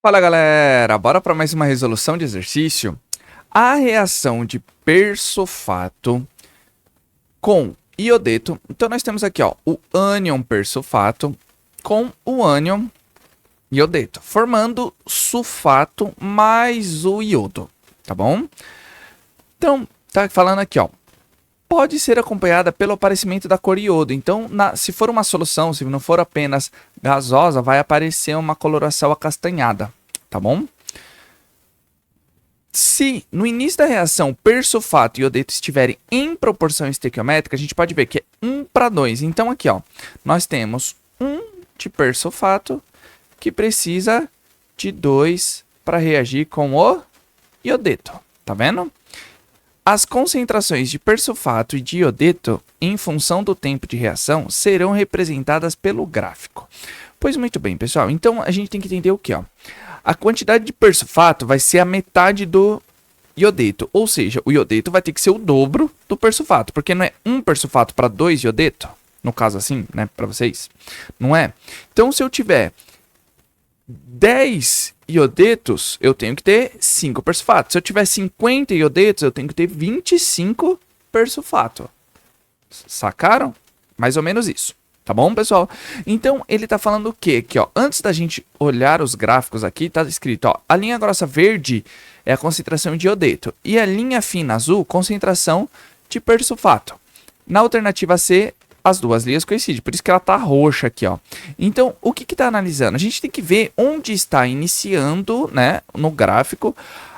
Fala galera, bora para mais uma resolução de exercício. A reação de persulfato com iodeto. Então nós temos aqui ó, o ânion persulfato com o ânion iodeto, formando sulfato mais o iodo, tá bom? Então, tá falando aqui ó, pode ser acompanhada pelo aparecimento da cor iodo. Então, se for uma solução, se não for apenas gasosa, vai aparecer uma coloração acastanhada, tá bom? Se no início da reação persulfato e iodeto estiverem em proporção estequiométrica, a gente pode ver que é 1 para 2. Então, aqui, ó, nós temos 1 de persulfato que precisa de 2 para reagir com o iodeto. Tá vendo? As concentrações de persulfato e de iodeto, em função do tempo de reação, serão representadas pelo gráfico. Pois muito bem, pessoal. Então, a gente tem que entender o que, ó. A quantidade de persulfato vai ser a metade do iodeto. Ou seja, o iodeto vai ter que ser o dobro do persulfato. Porque não é 1 persulfato para 2 iodeto? No caso assim, né, para vocês. Não é? Então, se eu tiver 10 iodetos, eu tenho que ter 5 persulfatos. Se eu tiver 50 iodetos, eu tenho que ter 25 persulfato. Sacaram? Mais ou menos isso. Tá bom, pessoal? Então, ele tá falando o quê? Aqui, ó, antes da gente olhar os gráficos aqui, tá escrito, ó, a linha grossa verde é a concentração de iodeto e a linha fina azul, concentração de persulfato. Na alternativa C, as duas linhas coincidem, por isso que ela tá roxa aqui, ó. Então, o que que tá analisando? A gente tem que ver onde está iniciando, né, no gráfico,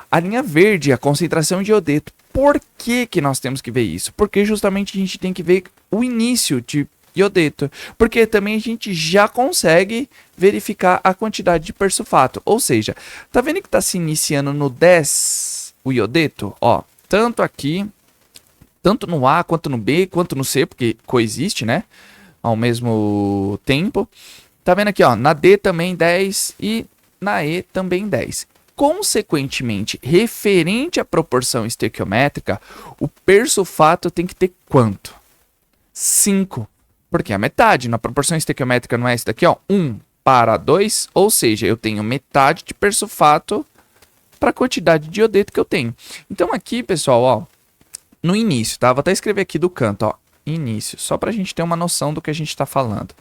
a linha verde, a concentração de iodeto. Por que que nós temos que ver isso? Porque justamente a gente tem que ver o início de iodeto, porque também a gente já consegue verificar a quantidade de persulfato, ou seja, tá vendo que está se iniciando no 10 o iodeto, ó, tanto aqui, tanto no A, quanto no B, quanto no C, porque coexiste, né, ao mesmo tempo, tá vendo aqui, ó, na D também 10 e na E também 10. Consequentemente, referente à proporção estequiométrica, o persulfato tem que ter quanto? 5. Porque é a metade, na proporção estequiométrica não é esse daqui, ó, 1 para 2, ou seja, eu tenho metade de persulfato para a quantidade de iodeto que eu tenho. Então aqui, pessoal, ó, no início, tá? Vou até escrever aqui do canto, ó, início, só para a gente ter uma noção do que a gente está falando.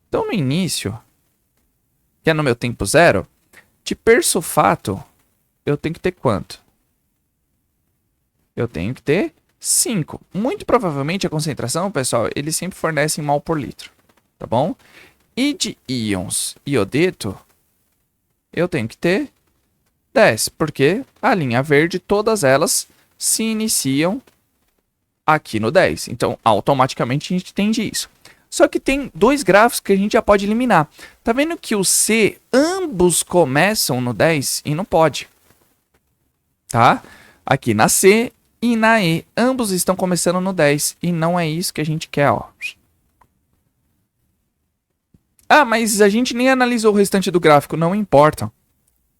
Então no início, que é no meu tempo zero, de persulfato, eu tenho que ter quanto? Eu tenho que ter 5. Muito provavelmente a concentração, pessoal, eles sempre fornecem mol por litro, tá bom? E de íons iodeto, eu tenho que ter 10, porque a linha verde, todas elas se iniciam aqui no 10. Então, automaticamente a gente entende isso. Só que tem dois gráficos que a gente já pode eliminar. Tá vendo que o C, ambos começam no 10 e não pode. Tá? Aqui na C e na E, ambos estão começando no 10 e não é isso que a gente quer, ó. Ah, mas a gente nem analisou o restante do gráfico, não importa.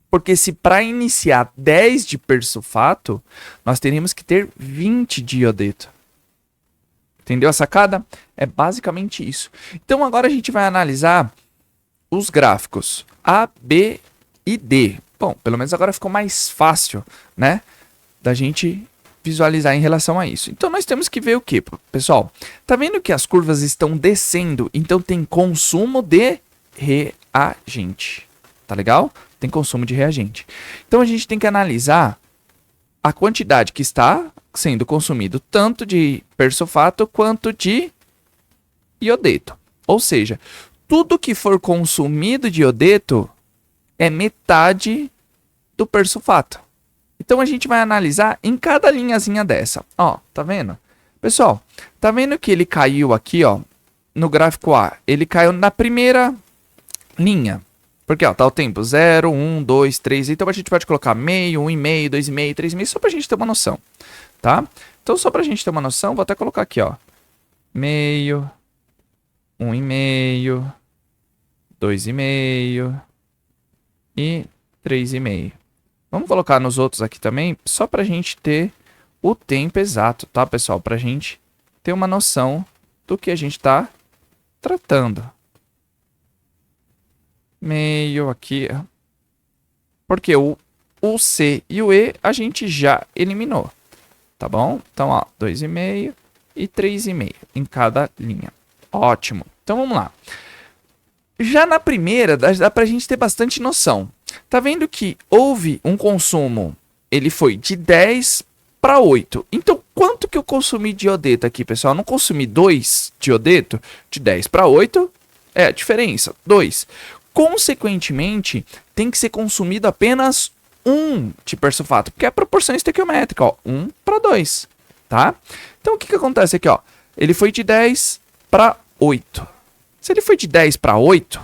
Porque se para iniciar 10 de persulfato, nós teríamos que ter 20 de iodeto. Entendeu a sacada? É basicamente isso. Então agora a gente vai analisar os gráficos A, B e D. Bom, pelo menos agora ficou mais fácil, né, da gente visualizar em relação a isso. Então nós temos que ver o que, pessoal? Tá vendo que as curvas estão descendo, então tem consumo de reagente. Tá legal? Tem consumo de reagente. Então a gente tem que analisar a quantidade que está sendo consumido tanto de persulfato quanto de iodeto. Ou seja, tudo que for consumido de iodeto é metade do persulfato. Então a gente vai analisar em cada linhazinha dessa. Ó, tá vendo? Pessoal, tá vendo que ele caiu aqui, ó, no gráfico A? Ele caiu na primeira linha. Porque, ó, tá o tempo 0, 1, 2, 3. Então a gente pode colocar meio, 1,5, 2,5, 3,5, só pra gente ter uma noção, tá? Então, só pra gente ter uma noção, vou até colocar aqui, ó. Meio, 1,5, 2,5 e 3,5. Vamos colocar nos outros aqui também, só pra gente ter o tempo exato, tá, pessoal? Pra gente ter uma noção do que a gente tá tratando. Meio aqui, Porque o C e o E a gente já eliminou. Tá bom? Então, ó, 2,5 e 3,5 em cada linha. Ótimo. Então, vamos lá. Já na primeira, dá pra gente ter bastante noção. Tá vendo que houve um consumo, ele foi de 10 para 8. Então, quanto que eu consumi de iodeto aqui, pessoal? Eu não consumi 2 de iodeto? De 10 para 8 é a diferença, 2. Consequentemente, tem que ser consumido apenas 1 de persulfato, porque é a proporção estequiométrica, ó, 1 para 2, tá? Então, o que acontece aqui, ó? Ele foi de 10 para 8. Se ele foi de 10 para 8,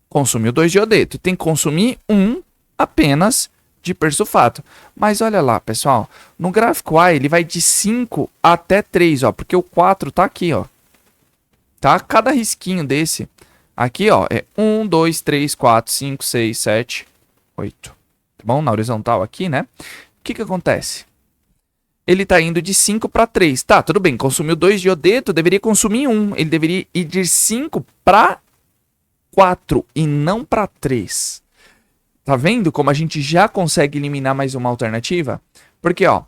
consumiu 2 de iodeto. Tem que consumir 1 apenas de persulfato. Mas olha lá, pessoal. No gráfico A, ele vai de 5 até 3, ó. Porque o 4 tá aqui, ó. Tá? Cada risquinho desse aqui, ó, é 1, 2, 3, 4, 5, 6, 7, 8. Tá bom? Na horizontal aqui, né? O que acontece? Ele tá indo de 5 para 3. Tá, tudo bem. Consumiu 2 de iodeto, deveria consumir 1. Ele deveria ir de 5 para 4 e não para 3. Tá vendo como a gente já consegue eliminar mais uma alternativa? Porque, ó,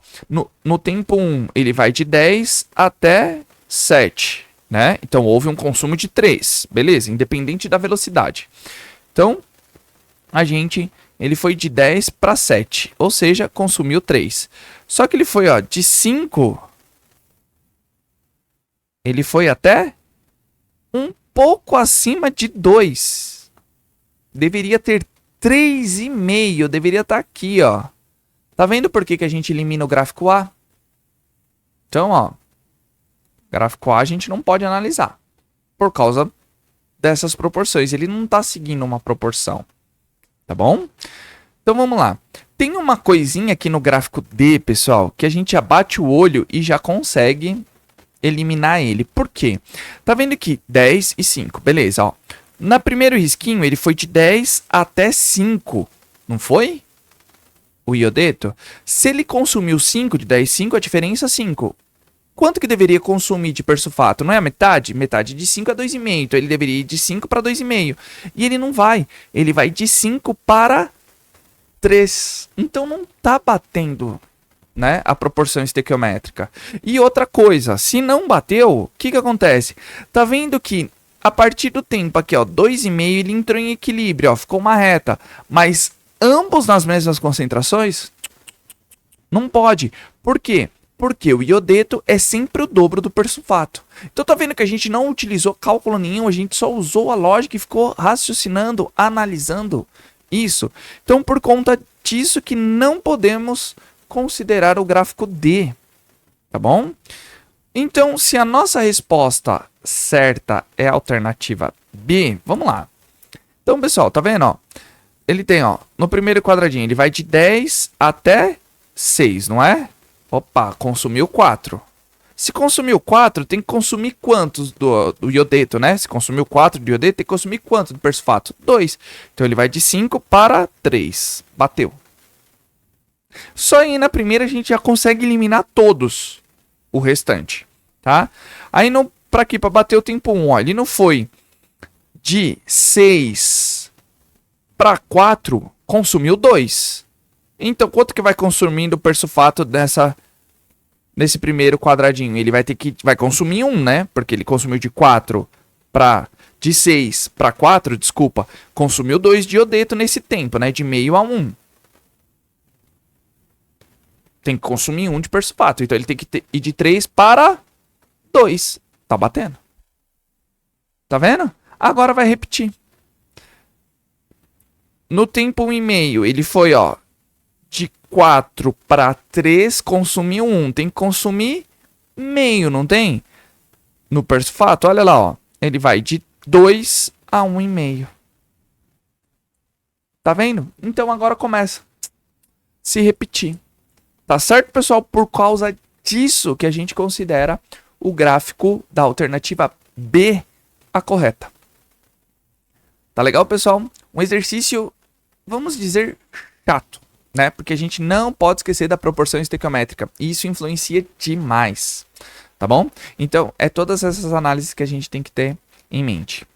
no tempo 1, ele vai de 10 até 7, né? Então, houve um consumo de 3, beleza? Independente da velocidade. Então, ele foi de 10 para 7, ou seja, consumiu 3. Só que ele foi, ó, de 5, ele foi até um pouco acima de 2. Deveria ter 3,5, deveria estar aqui, ó. Tá vendo por que a gente elimina o gráfico A? Então, ó, gráfico A a gente não pode analisar, por causa dessas proporções. Ele não tá seguindo uma proporção, tá bom? Então, vamos lá. Tem uma coisinha aqui no gráfico D, pessoal, que a gente abate o olho e já consegue eliminar ele. Por quê? Tá vendo aqui? 10 e 5. Beleza, ó. Na primeiro risquinho, ele foi de 10 até 5. Não foi? O iodeto. Se ele consumiu 5 de 10, 5, a diferença é 5. Quanto que deveria consumir de persulfato? Não é a metade? Metade de 5 é 2,5. Então, ele deveria ir de 5 para 2,5. E ele não vai. Ele vai de 5 para 3. Então, não tá batendo, né, a proporção estequiométrica. E outra coisa, se não bateu, o que acontece? Tá vendo que a partir do tempo aqui, ó, 2,5, ele entrou em equilíbrio, ó, ficou uma reta. Mas ambos nas mesmas concentrações? Não pode. Por quê? Porque o iodeto é sempre o dobro do persulfato. Então tá vendo que a gente não utilizou cálculo nenhum, a gente só usou a lógica e ficou raciocinando, analisando isso. Então por conta disso que não podemos considerar o gráfico D, tá bom? Então, se a nossa resposta certa é a alternativa B, vamos lá. Então, pessoal, tá vendo, ó? Ele tem, ó, no primeiro quadradinho, ele vai de 10 até 6, não é? Opa, consumiu 4. Se consumiu 4, tem que consumir quantos do iodeto, né? Se consumiu 4 de iodeto, tem que consumir quanto do persulfato? 2. Então, ele vai de 5 para 3. Bateu. Só aí na primeira a gente já consegue eliminar todos o restante, tá? Aí para aqui, para bater o tempo 1, ó, ele não foi de 6 para 4, consumiu 2. Então, quanto que vai consumindo o persulfato nesse primeiro quadradinho? Ele vai consumir 1, né? Porque ele consumiu de 6 para 4, desculpa, consumiu 2 de iodeto nesse tempo, né? De meio a 1. Tem que consumir 1 de persulfato. Então, ele tem que ir de 3 para 2. Tá batendo. Tá vendo? Agora vai repetir. No tempo 1,5, ele foi, ó, de 4 para 3, consumiu 1. Tem que consumir meio, não tem? No persulfato, olha lá, ó. Ele vai de 2 a 1,5. Tá vendo? Então, agora começa a se repetir. Tá certo, pessoal? Por causa disso que a gente considera o gráfico da alternativa B a correta. Tá legal, pessoal? Um exercício, vamos dizer, chato, né? Porque a gente não pode esquecer da proporção estequiométrica. E isso influencia demais, tá bom? Então, é todas essas análises que a gente tem que ter em mente.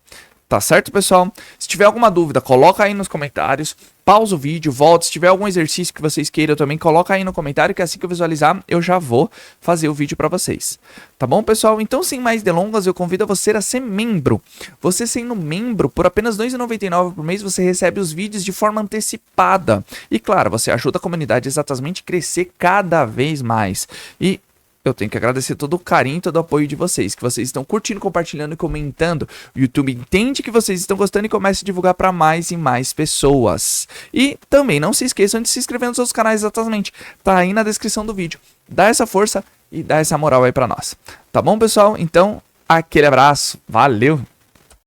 Tá certo, pessoal? Se tiver alguma dúvida, coloca aí nos comentários. Pausa o vídeo, volta. Se tiver algum exercício que vocês queiram também, coloca aí no comentário que assim que eu visualizar, eu já vou fazer o vídeo para vocês. Tá bom, pessoal? Então, sem mais delongas, eu convido você a ser membro. Você sendo membro, por apenas R$ 2,99 por mês, você recebe os vídeos de forma antecipada. E, claro, você ajuda a comunidade exatamente a crescer cada vez mais. E eu tenho que agradecer todo o carinho, todo o apoio de vocês, que vocês estão curtindo, compartilhando e comentando. O YouTube entende que vocês estão gostando e começa a divulgar para mais e mais pessoas. E também não se esqueçam de se inscrever nos outros canais exatamente. Tá aí na descrição do vídeo. Dá essa força e dá essa moral aí para nós. Tá bom, pessoal? Então, aquele abraço. Valeu!